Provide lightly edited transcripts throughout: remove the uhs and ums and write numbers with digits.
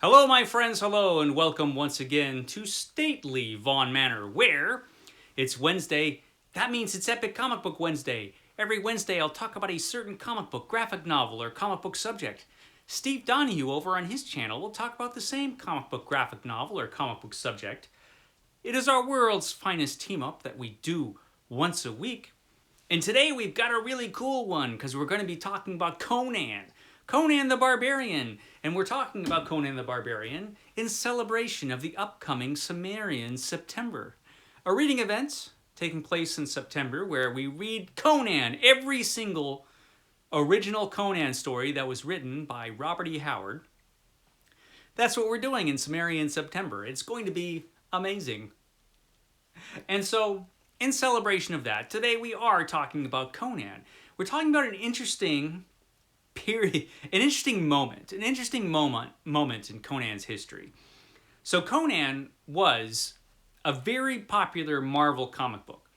Hello, my friends, hello, and welcome once again to stately Vaughn Manor, where it's Wednesday. That means it's Epic Comic Book Wednesday. Every Wednesday, I'll talk about a certain comic book, graphic novel, or comic book subject. Steve Donoghue over on his channel will talk about the same comic book, graphic novel, or comic book subject. It is our world's finest team-up that we do once a week. And today we've got a really cool one because we're going to be talking about Conan. Conan the Barbarian. And we're talking about Conan the Barbarian in celebration of the upcoming Sumerian September. A reading event taking place in September where we read Conan, every single original Conan story that was written by Robert E. Howard. That's what we're doing in Sumerian September. It's going to be amazing. And so, in celebration of that, today we are talking about Conan. We're talking about an interesting period, an interesting moment in Conan's history. So Conan was a very popular Marvel comic book.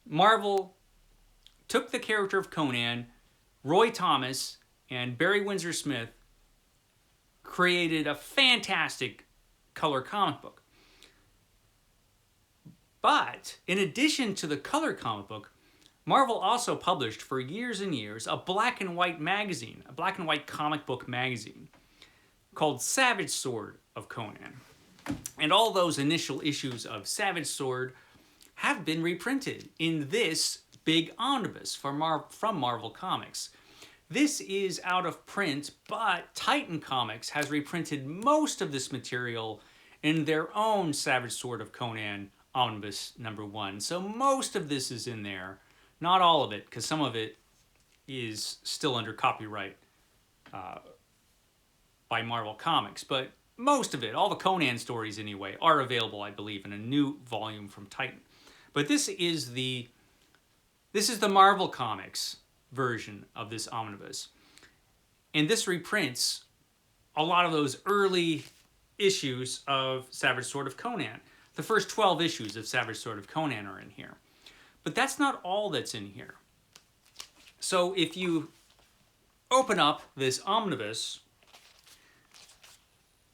Marvel took the character of Conan, Roy Thomas and Barry Windsor Smith created a fantastic color comic book. But in addition to the color comic book, Marvel also published for years and years a black and white magazine, a black and white comic book magazine called Savage Sword of Conan. And all those initial issues of Savage Sword have been reprinted in this big omnibus from Marvel Comics. This is out of print, but Titan Comics has reprinted most of this material in their own Savage Sword of Conan omnibus #1. So most of this is in there. Not all of it, because some of it is still under copyright by Marvel Comics. But most of it, all the Conan stories anyway, are available, I believe, in a new volume from Titan. But this is the Marvel Comics version of this omnibus. And this reprints a lot of those early issues of Savage Sword of Conan. The first 12 issues of Savage Sword of Conan are in here. But that's not all that's in here. So if you open up this omnibus,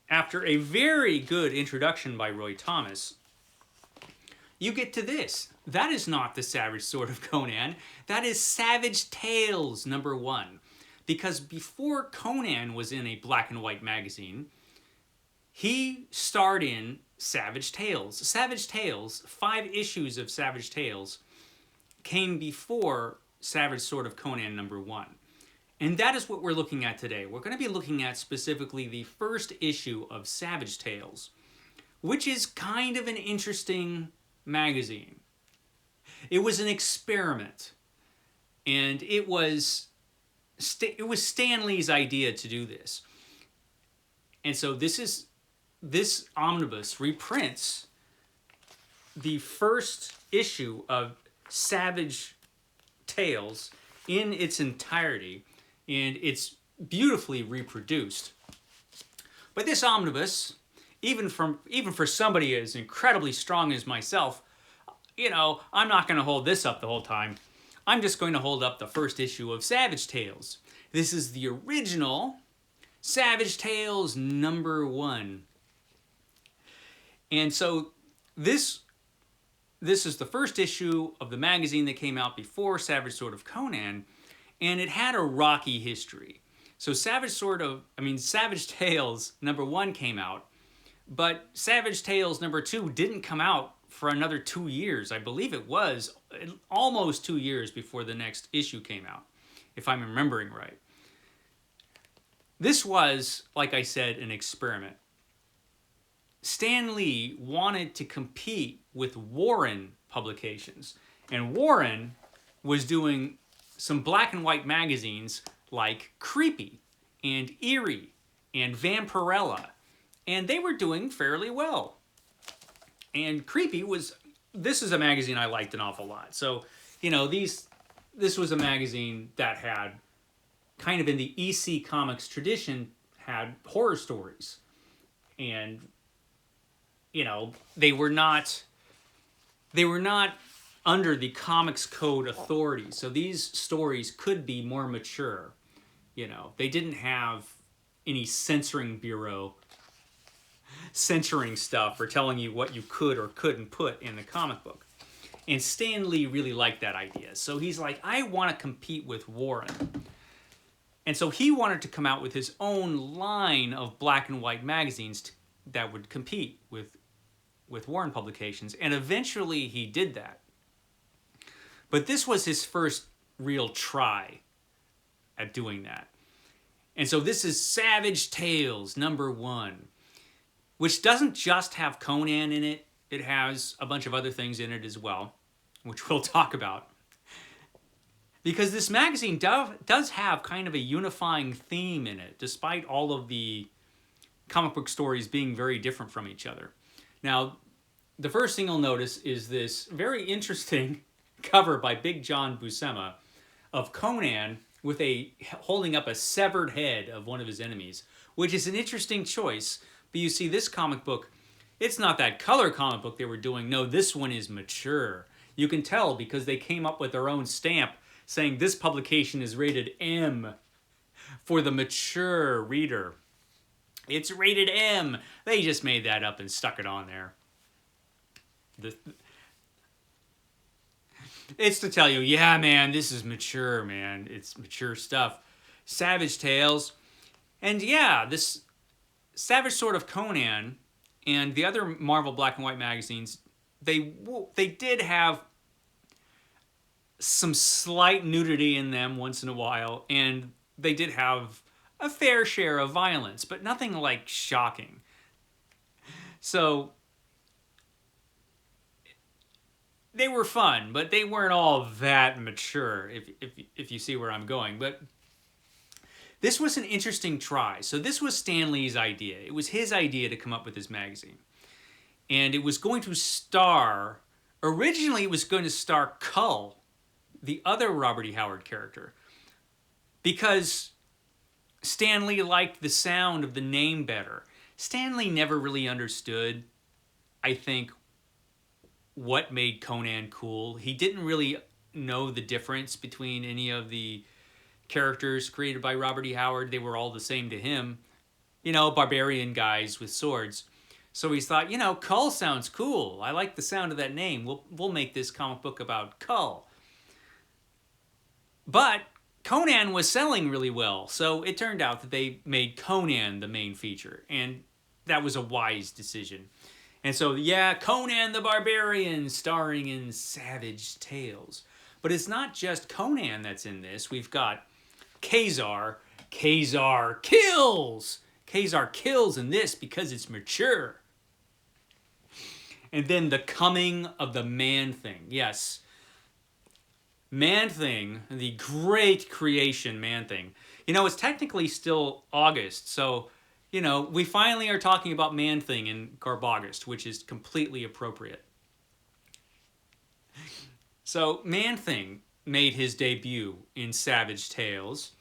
after a very good introduction by Roy Thomas, you get to this. That is not the Savage Sword of Conan. That is Savage Tales #1. Because before Conan was in a black and white magazine, he starred in Savage Tales. Savage Tales, 5 issues of Savage Tales, came before Savage Sword of Conan #1. And that is what we're looking at today. We're going to be looking at specifically the first issue of Savage Tales, which is kind of an interesting magazine. It was an experiment, and it was Stan Lee's idea to do this. And so this omnibus reprints the first issue of Savage Tales in its entirety, and it's beautifully reproduced. But this omnibus, even for somebody as incredibly strong as myself, I'm not going to hold this up the whole time. I'm just going to hold up the first issue of Savage Tales. This is the original Savage Tales #1. And so this is the first issue of the magazine that came out before Savage Sword of Conan, and it had a rocky history. So Savage Tales #1 came out, but Savage Tales #2 didn't come out for another 2 years. I believe it was almost 2 years before the next issue came out, if I'm remembering right. This was, like I said, an experiment. Stan Lee wanted to compete with Warren Publications. And Warren was doing some black and white magazines like Creepy and Eerie and Vampirella. And they were doing fairly well. And Creepy this is a magazine I liked an awful lot. So, this was a magazine that had, kind of in the EC Comics tradition, had horror stories. And they were not under the Comics Code authority. So these stories could be more mature. They didn't have any censoring bureau censoring stuff or telling you what you could or couldn't put in the comic book. And Stan Lee really liked that idea. So he's like, I want to compete with Warren. And so he wanted to come out with his own line of black and white magazines that would compete with Warren Publications. And eventually he did that. But this was his first real try at doing that. And so this is Savage Tales #1, which doesn't just have Conan in it. It has a bunch of other things in it as well, which we'll talk about. Because this magazine does have kind of a unifying theme in it, despite all of the comic book stories being very different from each other. Now, the first thing you'll notice is this very interesting cover by Big John Buscema of Conan with holding up a severed head of one of his enemies, which is an interesting choice. But you see, this comic book, it's not that color comic book they were doing. No, this one is mature. You can tell because they came up with their own stamp saying this publication is rated M for the mature reader. It's rated M. They just made that up and stuck it on there. It's to tell you, yeah, man, this is mature, man. It's mature stuff. Savage Tales. And yeah, this Savage Sword of Conan and the other Marvel black and white magazines, they did have some slight nudity in them once in a while, and they did have a fair share of violence, but nothing like shocking. So they were fun, but they weren't all that mature, if you see where I'm going. But this was an interesting try. So this was Stan Lee's idea. It was his idea to come up with this magazine. And it was going to star, originally it was going to star Kull, the other Robert E. Howard character, because Stan Lee liked the sound of the name better. Stan Lee never really understood, I think, what made Conan cool. He didn't really know the difference between any of the characters created by Robert E. Howard. They were all the same to him. You know, barbarian guys with swords. So he thought, you know, Kull sounds cool. I like the sound of that name. We'll make this comic book about Kull. But Conan was selling really well, so it turned out that they made Conan the main feature, and that was a wise decision. And so, yeah, Conan the Barbarian, starring in Savage Tales. But it's not just Conan that's in this. We've got Ka-Zar. Ka-Zar kills! Ka-Zar kills in this because it's mature. And then the coming of the Man-Thing. Yes, Man-Thing, the great creation Man-Thing. You know, it's technically still August, so, you know, we finally are talking about Man-Thing in Garbaugust, which is completely appropriate. So, Man-Thing made his debut in Savage Tales.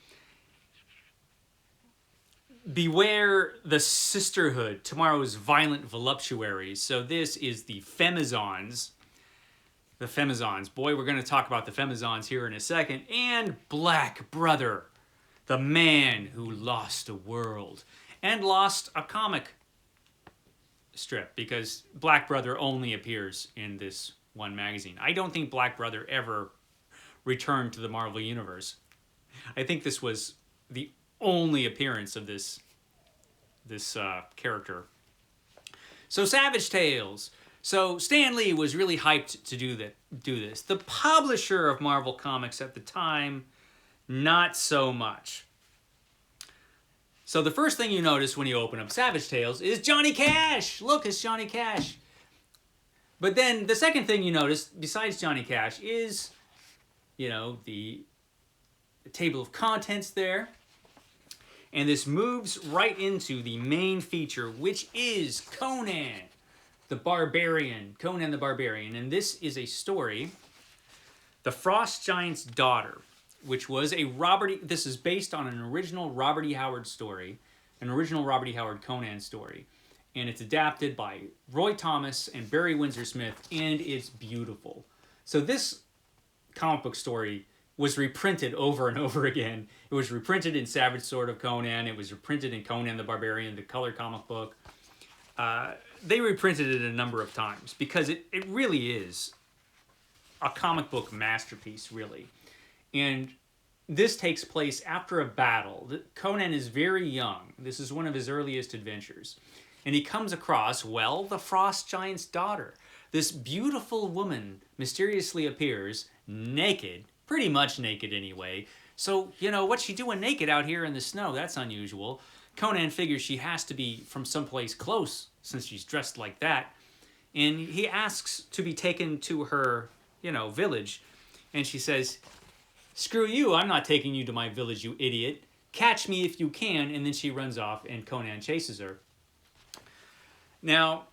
Beware the Sisterhood, tomorrow's violent voluptuaries. So this is the Femazons. The Femazons. Boy, we're going to talk about the Femazons here in a second. And Black Brother, the man who lost a world. And lost a comic strip, because Black Brother only appears in this one magazine. I don't think Black Brother ever returned to the Marvel Universe. I think this was the only appearance of this character. So Savage Tales. So Stan Lee was really hyped to do this. The publisher of Marvel Comics at the time, not so much. So the first thing you notice when you open up Savage Tales is Johnny Cash. Look, it's Johnny Cash. But then the second thing you notice, besides Johnny Cash, is, you know, the table of contents there. And this moves right into the main feature, which is Conan the Barbarian. Conan the Barbarian. And this is a story, The Frost Giant's Daughter, which was this is based on an original Robert E. Howard story, an original Robert E. Howard Conan story. And it's adapted by Roy Thomas and Barry Windsor Smith, and it's beautiful. So this comic book story was reprinted over and over again. It was reprinted in Savage Sword of Conan. It was reprinted in Conan the Barbarian, the color comic book. They reprinted it a number of times because it really is a comic book masterpiece, really. And this takes place after a battle. Conan is very young. This is one of his earliest adventures. And he comes across, well, the Frost Giant's daughter. This beautiful woman mysteriously appears, naked, pretty much naked anyway. So, what's she doing naked out here in the snow? That's unusual. Conan figures she has to be from someplace close since she's dressed like that. And he asks to be taken to her, village. And she says, "Screw you, I'm not taking you to my village, you idiot. Catch me if you can." And then she runs off and Conan chases her. Now,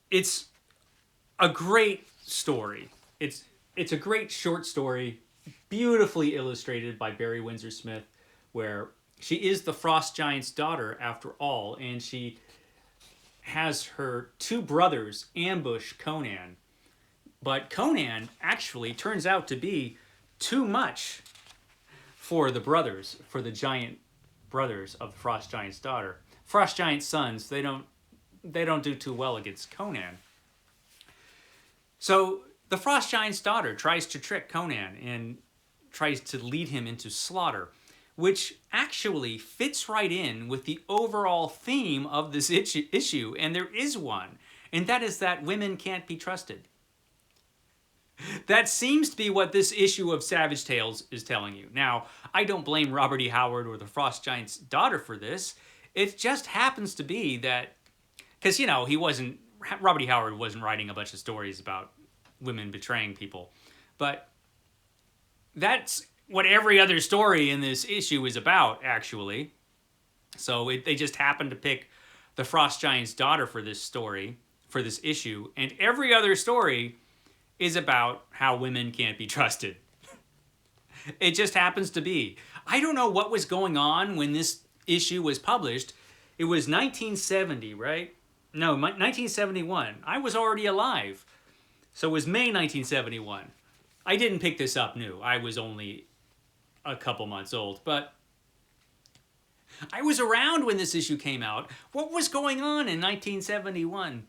it's a great story. It's a great short story, beautifully illustrated by Barry Windsor Smith, where she is the Frost Giant's daughter after all, and she has her two brothers ambush Conan. But Conan actually turns out to be too much for the brothers, for the giant brothers of the Frost Giant's daughter. Frost Giant's sons, they don't do too well against Conan. So the Frost Giant's daughter tries to trick Conan and tries to lead him into slaughter, which actually fits right in with the overall theme of this issue, and there is one, and that is that women can't be trusted. That seems to be what this issue of Savage Tales is telling you. Now, I don't blame Robert E. Howard or the Frost Giant's daughter for this. It just happens to be that, because, Robert E. Howard wasn't writing a bunch of stories about women betraying people, but that's what every other story in this issue is about, actually. So they just happened to pick the Frost Giant's daughter for this story, for this issue, and every other story is about how women can't be trusted. It just happens to be. I don't know what was going on when this issue was published. It was 1970, right? No, 1971. I was already alive. So it was May 1971. I didn't pick this up new. I was only a couple months old, but I was around when this issue came out. What was going on in 1971?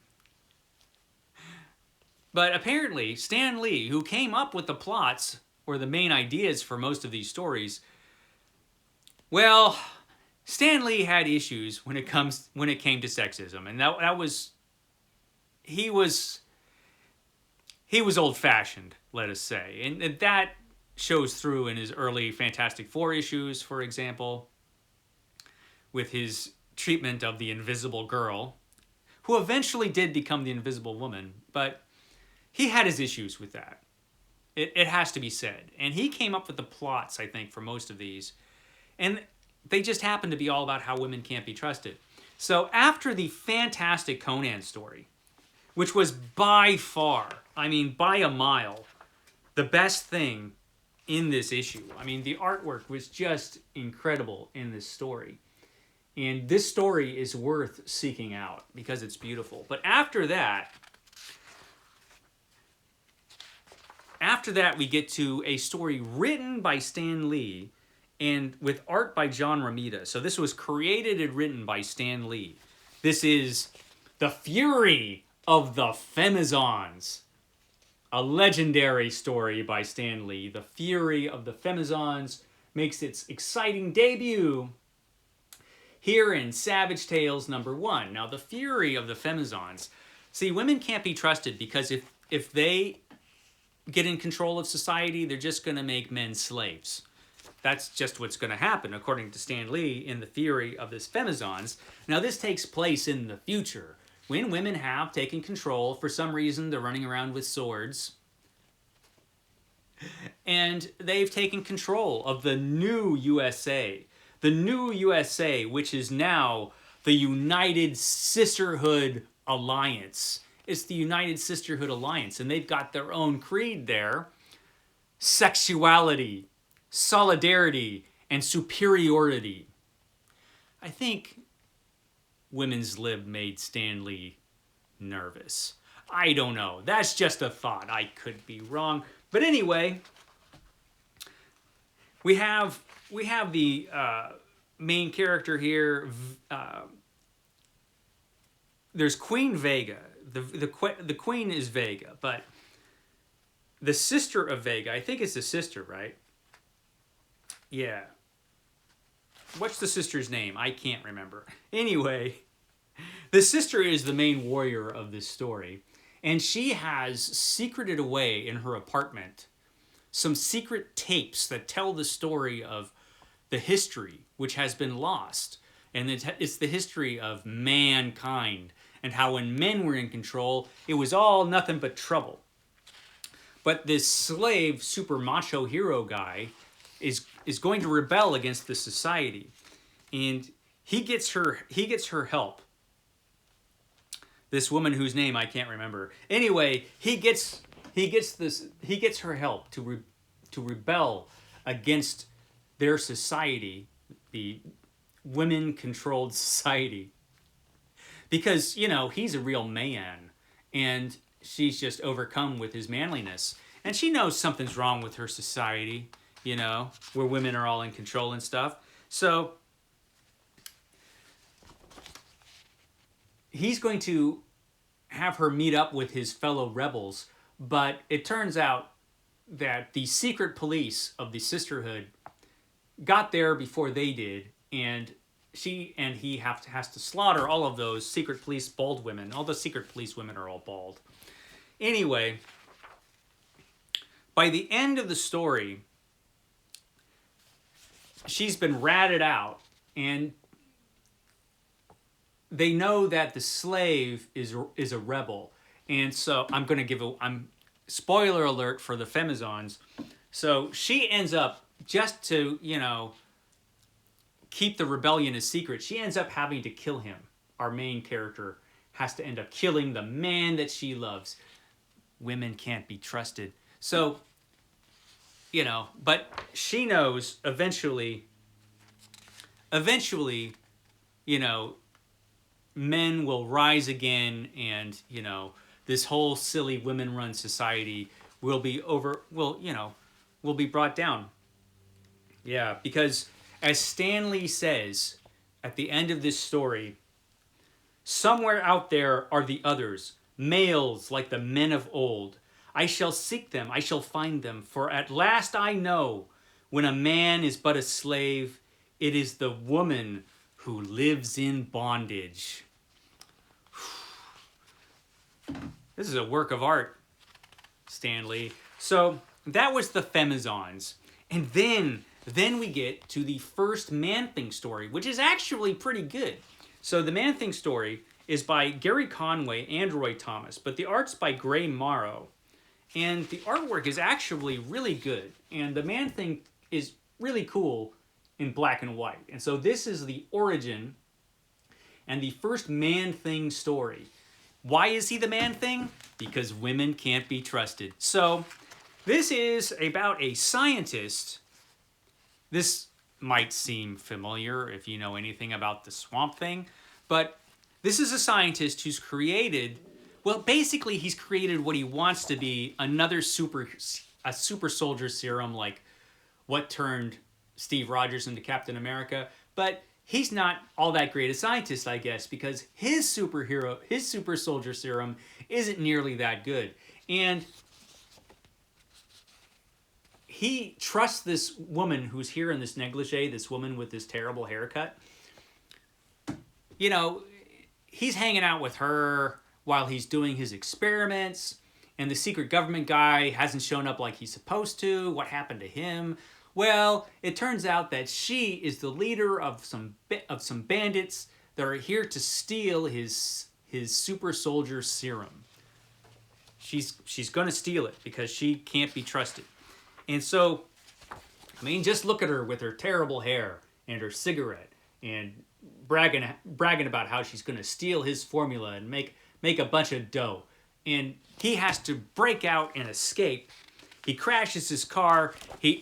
But apparently, Stan Lee, who came up with the plots or the main ideas for most of these stories, well, Stan Lee had issues when it came to sexism, and he was old-fashioned, let us say, and that shows through in his early Fantastic Four issues, for example, with his treatment of the Invisible Girl, who eventually did become the Invisible Woman, but he had his issues with that. It has to be said. And he came up with the plots, I think, for most of these. And they just happen to be all about how women can't be trusted. So after the fantastic Conan story, which was by far, by a mile, the best thing in this issue. The artwork was just incredible in this story. And this story is worth seeking out because it's beautiful. But after that, we get to a story written by Stan Lee and with art by John Romita. So this was created and written by Stan Lee. This is The Fury of the Femazons, a legendary story by Stan Lee. The Fury of the Femazons makes its exciting debut here in Savage Tales #1. Now, The Fury of the Femazons. See, women can't be trusted because if they get in control of society, they're just going to make men slaves. That's just what's going to happen, according to Stan Lee in The Fury of the Femazons. Now, this takes place in the future, when women have taken control. For some reason, they're running around with swords. And they've taken control of the new USA. The new USA, which is now the United Sisterhood Alliance. It's the United Sisterhood Alliance, and they've got their own creed there. Sexuality, solidarity, and superiority. I think Women's Lib made Stan Lee nervous. I don't know. That's just a thought. I could be wrong. But anyway, we have the main character here. There's Queen Vega. The queen is Vega, but the sister of Vega, I think it's the sister, right? Yeah. What's the sister's name? I can't remember. Anyway, the sister is the main warrior of this story, and she has secreted away in her apartment some secret tapes that tell the story of the history which has been lost. And it's the history of mankind and how when men were in control, it was all nothing but trouble. But this slave, super macho hero guy is going to rebel against the society. And he gets her help. This woman whose name I can't remember. Anyway, he gets her help to rebel against their society, the women-controlled society. Because, you know, he's a real man, and she's just overcome with his manliness. And she knows something's wrong with her society, you know, where women are all in control and stuff. So he's going to have her meet up with his fellow rebels, but it turns out that the secret police of the Sisterhood got there before they did, and he has to slaughter all of those secret police bald women. All the secret police women are all bald. Anyway, by the end of the story, she's been ratted out, and they know that the slave is a rebel. And so I'm spoiler alert for the Femazons. So she ends up, just to, you know, keep the rebellion a secret, she ends up having to kill him. Our main character has to end up killing the man that she loves. Women can't be trusted. So, you know, but she knows eventually, you know, men will rise again, and, you know, this whole silly women-run society will be brought down. Yeah, because as Stanley says at the end of this story, somewhere out there are the others, males like the men of old. I shall seek them, I shall find them, for at last I know, when a man is but a slave, it is the woman who lives in bondage. This is a work of art, Stanley. So that was the Femazons. And then we get to the first Man-Thing story, which is actually pretty good. So the Man-Thing story is by Gary Conway and Roy Thomas, but the art's by Gray Morrow. And the artwork is actually really good. And the Man-Thing is really cool in black and white. And so this is the origin and the first Man-Thing story. Why is he the Man-Thing? Because women can't be trusted. So this is about a scientist. This might seem familiar if you know anything about the Swamp Thing, but this is a scientist who's created, well, basically he's created what he wants to be, a super soldier serum, like what turned Steve Rogers into Captain America. But he's not all that great a scientist, I guess, because his super soldier serum isn't nearly that good. And he trusts this woman who's here in this negligee, this woman with this terrible haircut. You know, he's hanging out with her while he's doing his experiments, and the secret government guy hasn't shown up like he's supposed to. What happened to him? Well, it turns out that she is the leader of some bandits that are here to steal his super soldier serum. She's going to steal it because she can't be trusted. And so, I mean, just look at her with her terrible hair and her cigarette and bragging about how she's going to steal his formula and make a bunch of dough. And he has to break out and escape. He crashes his car. He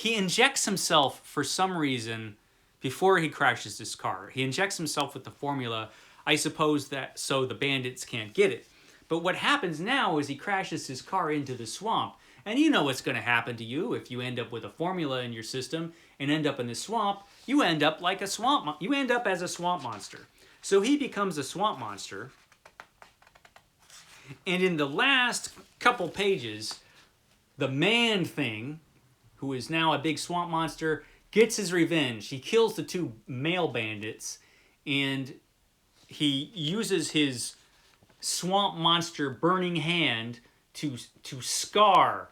injects himself for some reason before he crashes his car. He injects himself with the formula, I suppose that so the bandits can't get it. But what happens now is he crashes his car into the swamp, And you know what's going to happen to you if you end up with a formula in your system and end up in the swamp. You end up like a swamp. You end up as a swamp monster. So he becomes a swamp monster. And in the last couple pages, the Man-Thing, who is now a big swamp monster, gets his revenge. He kills the two male bandits, and he uses his swamp monster burning hand to scar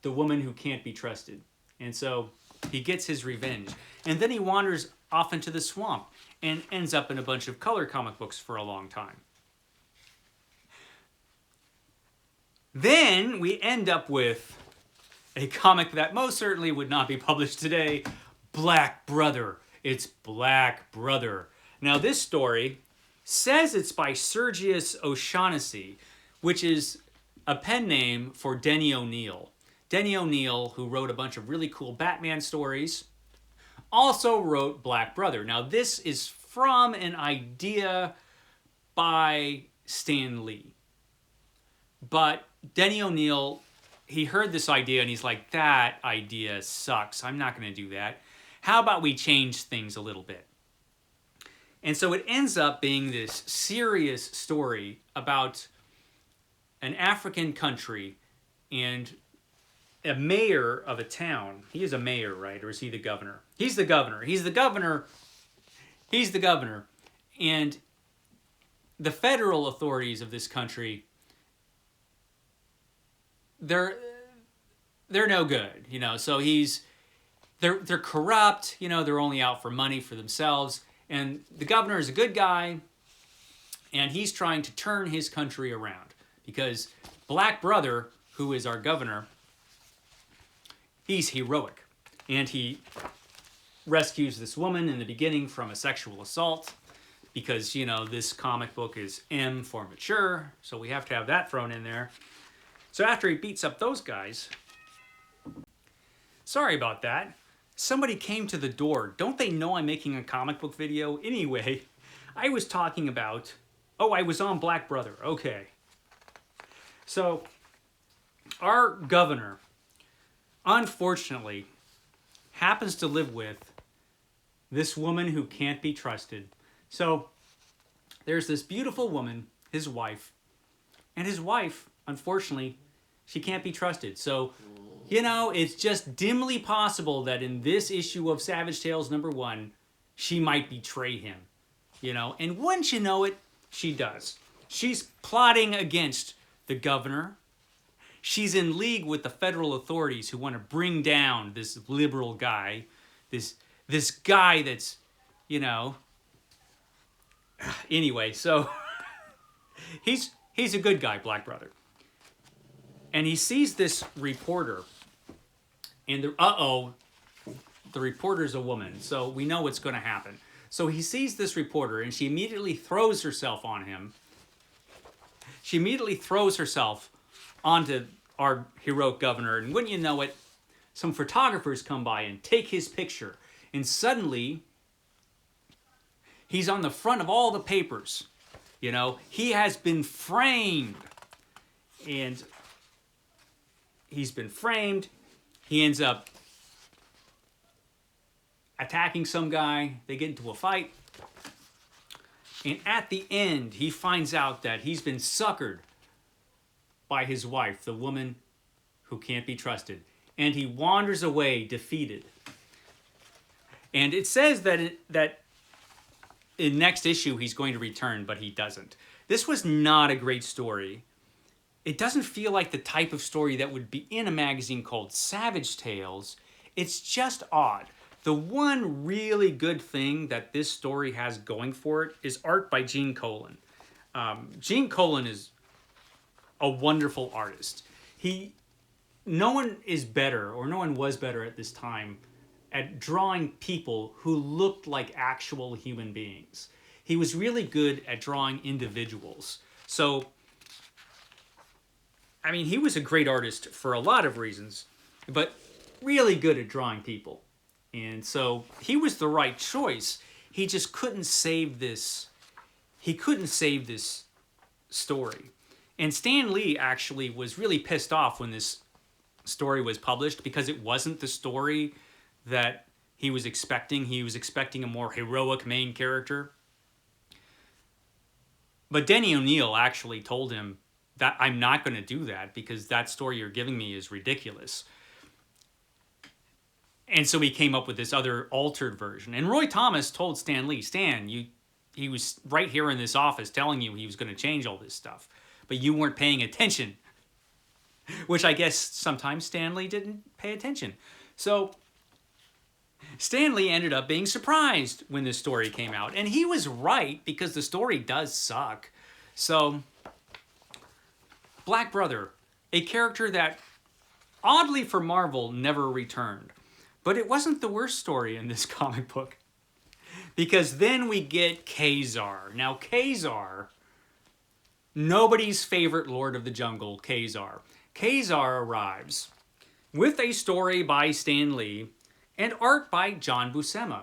the woman who can't be trusted. And so he gets his revenge. And then he wanders off into the swamp and ends up in a bunch of color comic books for a long time. Then we end up with a comic that most certainly would not be published today, Black Brother. It's Black Brother. Now this story says it's by Sergius O'Shaughnessy, which is a pen name for Denny O'Neil. Denny O'Neil, who wrote a bunch of really cool Batman stories, also wrote Black Brother. Now this is from an idea by Stan Lee. But Denny O'Neil, he heard this idea and he's like, that idea sucks. I'm not going to do that. How about we change things a little bit? And so it ends up being this serious story about an African country and a mayor of a town. He is a mayor, right? Or is he the governor? He's the governor. He's the governor. He's the governor. And the federal authorities of this country, they're no good, you know. So they're corrupt, you know. They're only out for money for themselves. And the governor is a good guy, and he's trying to turn his country around because Black Brother, who is our governor, he's heroic, and he rescues this woman in the beginning from a sexual assault because, you know, this comic book is M for mature, so we have to have that thrown in there. So after he beats up those guys, sorry about that. Somebody came to the door. Don't they know I'm making a comic book video? Anyway, I was talking about... Oh, I was on Black Brother. Okay. So, our governor, unfortunately, happens to live with this woman who can't be trusted. So, there's this beautiful woman, his wife, and his wife, unfortunately, she can't be trusted. So, you know, it's just dimly possible that in this issue of Savage Tales #1, she might betray him, you know. And once you know it, she does. She's plotting against the governor. She's in league with the federal authorities who want to bring down this liberal guy, this guy that's, you know. Anyway, so he's a good guy, Black Brother. And he sees this reporter, and the reporter's a woman, so we know what's going to happen. So he sees this reporter, and she immediately throws herself on him. She immediately throws herself onto our heroic governor, and wouldn't you know it, some photographers come by and take his picture, and suddenly he's on the front of all the papers. You know, he has been framed, and he's been framed. He ends up attacking some guy. They get into a fight. And at the end, he finds out that he's been suckered by his wife, the woman who can't be trusted. And he wanders away defeated. And it says that in next issue he's going to return, but he doesn't. This was not a great story. It doesn't feel like the type of story that would be in a magazine called Savage Tales. It's just odd. The one really good thing that this story has going for it is art by Gene Colan. Gene Colan is a wonderful artist. No one is better, or no one was better at this time, at drawing people who looked like actual human beings. He was really good at drawing individuals. So, I mean, he was a great artist for a lot of reasons, but really good at drawing people. And so he was the right choice. He just couldn't save this. He couldn't save this story. And Stan Lee actually was really pissed off when this story was published because it wasn't the story that he was expecting. He was expecting a more heroic main character. But Denny O'Neil actually told him that I'm not going to do that because that story you're giving me is ridiculous. And so he came up with this other altered version. And Roy Thomas told Stan Lee, Stan, he was right here in this office telling you he was going to change all this stuff, but you weren't paying attention. Which I guess sometimes Stan Lee didn't pay attention. So Stan Lee ended up being surprised when this story came out. And he was right, because the story does suck. So, Black Brother, a character that, oddly for Marvel, never returned. But it wasn't the worst story in this comic book. Because then we get Ka-Zar. Now, Ka-Zar, nobody's favorite Lord of the Jungle, Ka-Zar. Ka-Zar arrives with a story by Stan Lee and art by John Buscema.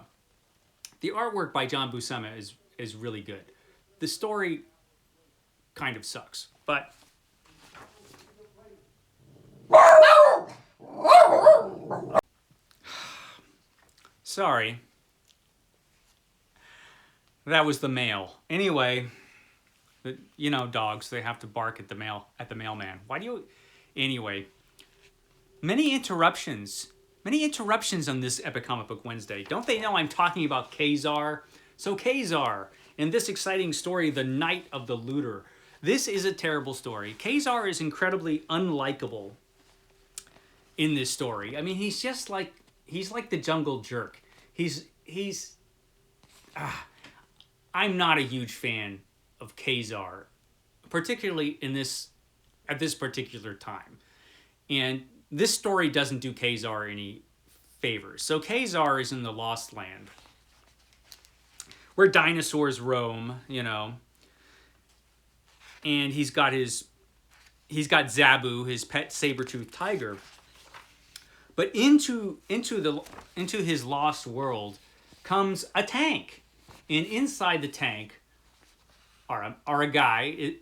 The artwork by John Buscema is really good. The story kind of sucks, but sorry. That was the mail. Anyway, you know, dogs, they have to bark at the mailman. Why do you... Anyway, many interruptions on this Epic Comic Book Wednesday. Don't they know I'm talking about Ka-Zar? So Ka-Zar, in this exciting story, The Night of the Looter. This is a terrible story. Ka-Zar is incredibly unlikable in this story. I mean, he's like the jungle jerk. I'm not a huge fan of Ka-Zar, particularly at this particular time. And this story doesn't do Ka-Zar any favors. So Ka-Zar is in the Lost Land, where dinosaurs roam, you know. And he's got Zabu, his pet saber-toothed tiger. But into his lost world comes a tank. And inside the tank are a guy.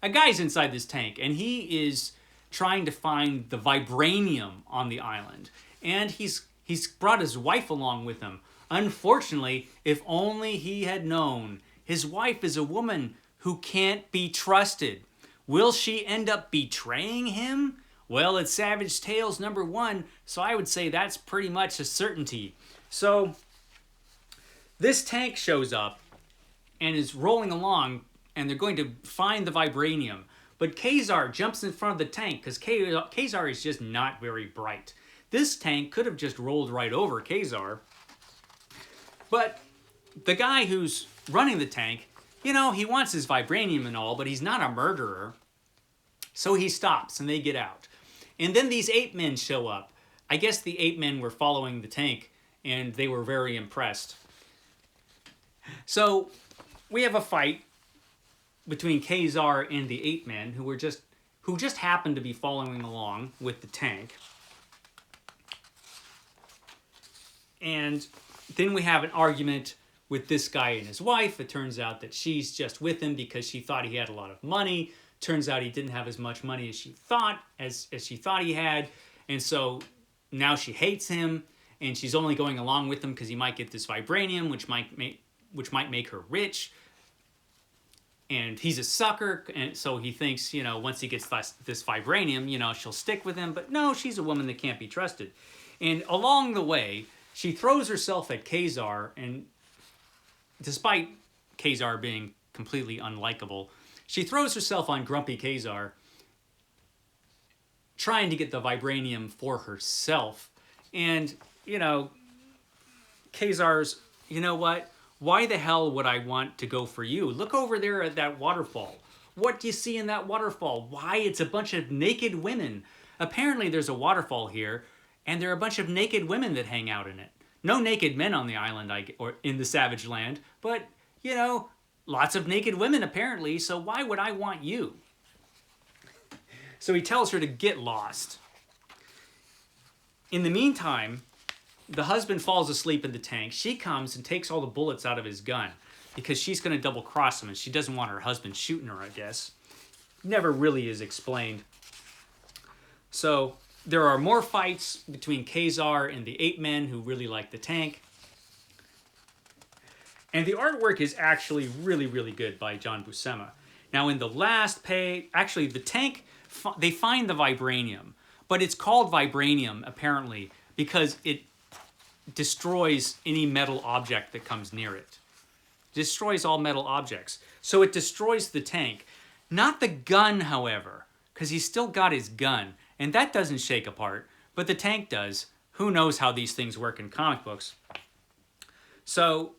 A guy's inside this tank, and he is trying to find the vibranium on the island. And he's brought his wife along with him. Unfortunately, if only he had known, his wife is a woman who can't be trusted. Will she end up betraying him? Well, it's Savage Tales #1, so I would say that's pretty much a certainty. So this tank shows up and is rolling along, and they're going to find the vibranium. But Ka-Zar jumps in front of the tank because Ka-Zar is just not very bright. This tank could have just rolled right over Ka-Zar. But the guy who's running the tank, you know, he wants his vibranium and all, but he's not a murderer. So he stops and they get out. And then these ape men show up. I guess the ape men were following the tank and they were very impressed. So we have a fight between Ka-Zar and the ape men who just happened to be following along with the tank. And then we have an argument with this guy and his wife. It turns out that she's just with him because she thought he had a lot of money. Turns out he didn't have as much money as she thought he had. And so now she hates him, and she's only going along with him because he might get this vibranium, which might make her rich. And he's a sucker, and so he thinks, you know, once he gets this vibranium, you know, she'll stick with him. But no, she's a woman that can't be trusted. And along the way, she throws herself at Ka-Zar, and despite Ka-Zar being completely unlikable, she throws herself on grumpy Ka-Zar, trying to get the vibranium for herself. And, you know, Ka-Zar's, you know what? Why the hell would I want to go for you? Look over there at that waterfall. What do you see in that waterfall? Why, it's a bunch of naked women. Apparently there's a waterfall here, and there are a bunch of naked women that hang out in it. No naked men on the island or in the Savage Land, but, you know, lots of naked women apparently, so why would I want you? So he tells her to get lost. In the meantime, the husband falls asleep in the tank. She comes and takes all the bullets out of his gun because she's going to double cross him and she doesn't want her husband shooting her, I guess. Never really is explained. So there are more fights between Ka-Zar and the ape men who really like the tank. And the artwork is actually really, really good by John Buscema. Now in the last page, actually the tank, they find the vibranium, but it's called vibranium apparently because it destroys any metal object that comes near it. Destroys all metal objects. So it destroys the tank. Not the gun, however, because he's still got his gun, and that doesn't shake apart, but the tank does. Who knows how these things work in comic books? So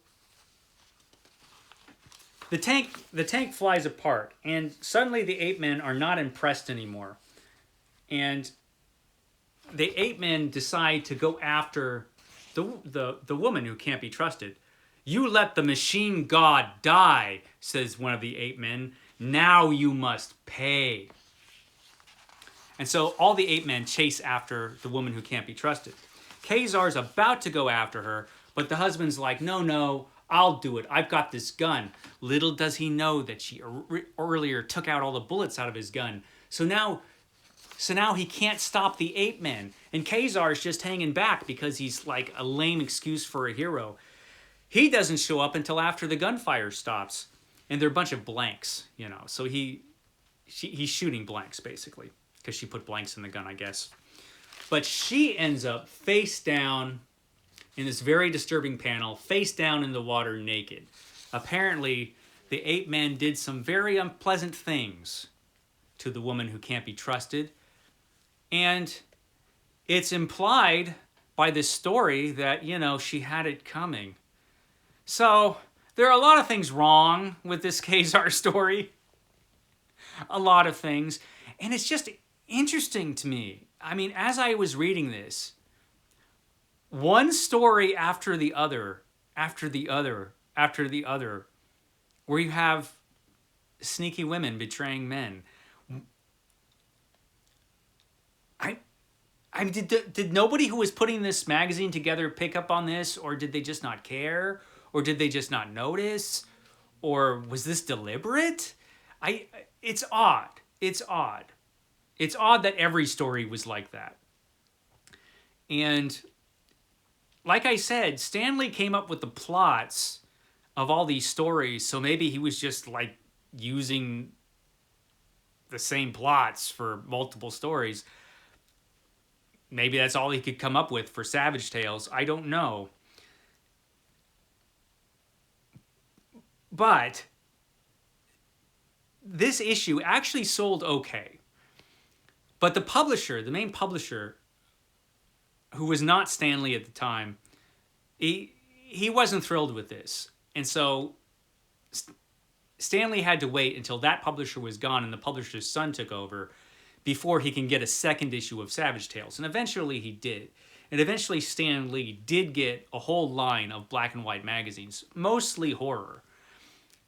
the tank flies apart, and suddenly the ape men are not impressed anymore. And the ape men decide to go after the woman who can't be trusted. "You let the machine god die," says one of the ape men. "Now you must pay." And so all the ape men chase after the woman who can't be trusted. Ka-Zar's about to go after her, but the husband's like, no, I'll do it. I've got this gun. Little does he know that she earlier took out all the bullets out of his gun. So now he can't stop the ape men. And Ka-Zar's just hanging back because he's like a lame excuse for a hero. He doesn't show up until after the gunfire stops. And they're a bunch of blanks, you know. So he's shooting blanks, basically. Because she put blanks in the gun, I guess. But she ends up face down in this very disturbing panel, face down in the water naked. Apparently, the ape men did some very unpleasant things to the woman who can't be trusted. And it's implied by this story that, you know, she had it coming. So there are a lot of things wrong with this Ka-Zar story. A lot of things. And it's just interesting to me. I mean, as I was reading this, one story after the other, where you have sneaky women betraying men. Did nobody who was putting this magazine together pick up on this, or did they just not care, or did they just not notice, or was this deliberate? It's odd. It's odd. It's odd that every story was like that. And like I said, Stanley came up with the plots of all these stories, so maybe he was just like using the same plots for multiple stories. Maybe that's all he could come up with for Savage Tales. I don't know. But this issue actually sold okay. But the publisher, the main publisher, who was not Stanley at the time, he wasn't thrilled with this. And so Stanley had to wait until that publisher was gone and the publisher's son took over before he can get a second issue of Savage Tales. And eventually he did. And eventually Stan Lee did get a whole line of black and white magazines, mostly horror.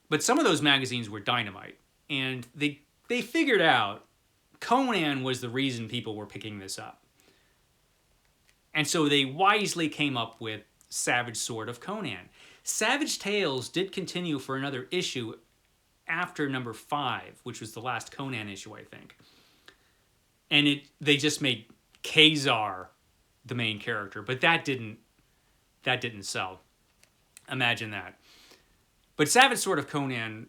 But some of those magazines were dynamite. And they figured out Conan was the reason people were picking this up. And so they wisely came up with Savage Sword of Conan. Savage Tales did continue for another issue after number 5, which was the last Conan issue, I think. And they just made Ka-Zar the main character, but that didn't sell. Imagine that. But Savage Sword of Conan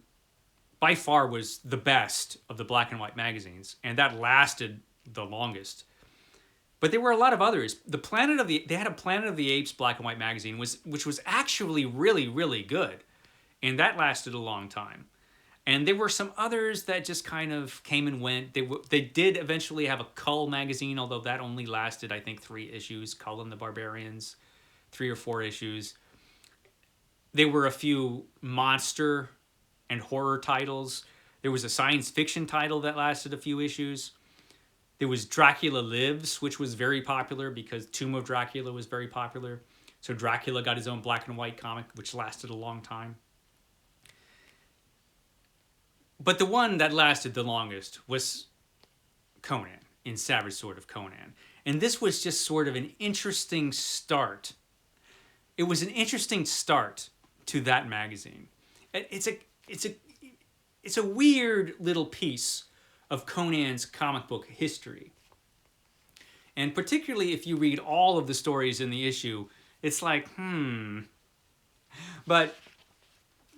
by far was the best of the black and white magazines, and that lasted the longest. But there were a lot of others. They had a Planet of the Apes black and white magazine, which was actually really, really good, and that lasted a long time. And there were some others that just kind of came and went. They did eventually have a Kull magazine, although that only lasted, I think, 3 issues. Kull and the Barbarians, 3 or 4 issues. There were a few monster and horror titles. There was a science fiction title that lasted a few issues. There was Dracula Lives, which was very popular because Tomb of Dracula was very popular. So Dracula got his own black and white comic, which lasted a long time. But the one that lasted the longest was Conan, in Savage Sword of Conan. And this was just sort of an interesting start. It was an interesting start to that magazine. It's a weird little piece of Conan's comic book history. And particularly if you read all of the stories in the issue, it's like, But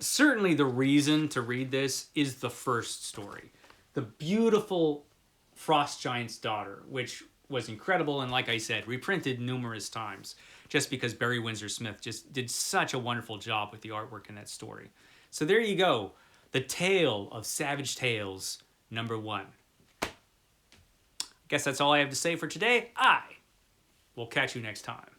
certainly the reason to read this is the first story. The beautiful Frost Giant's Daughter, which was incredible and, like I said, reprinted numerous times just because Barry Windsor Smith just did such a wonderful job with the artwork in that story. So there you go. The Tale of Savage Tales, #1. Guess that's all I have to say for today. I will catch you next time.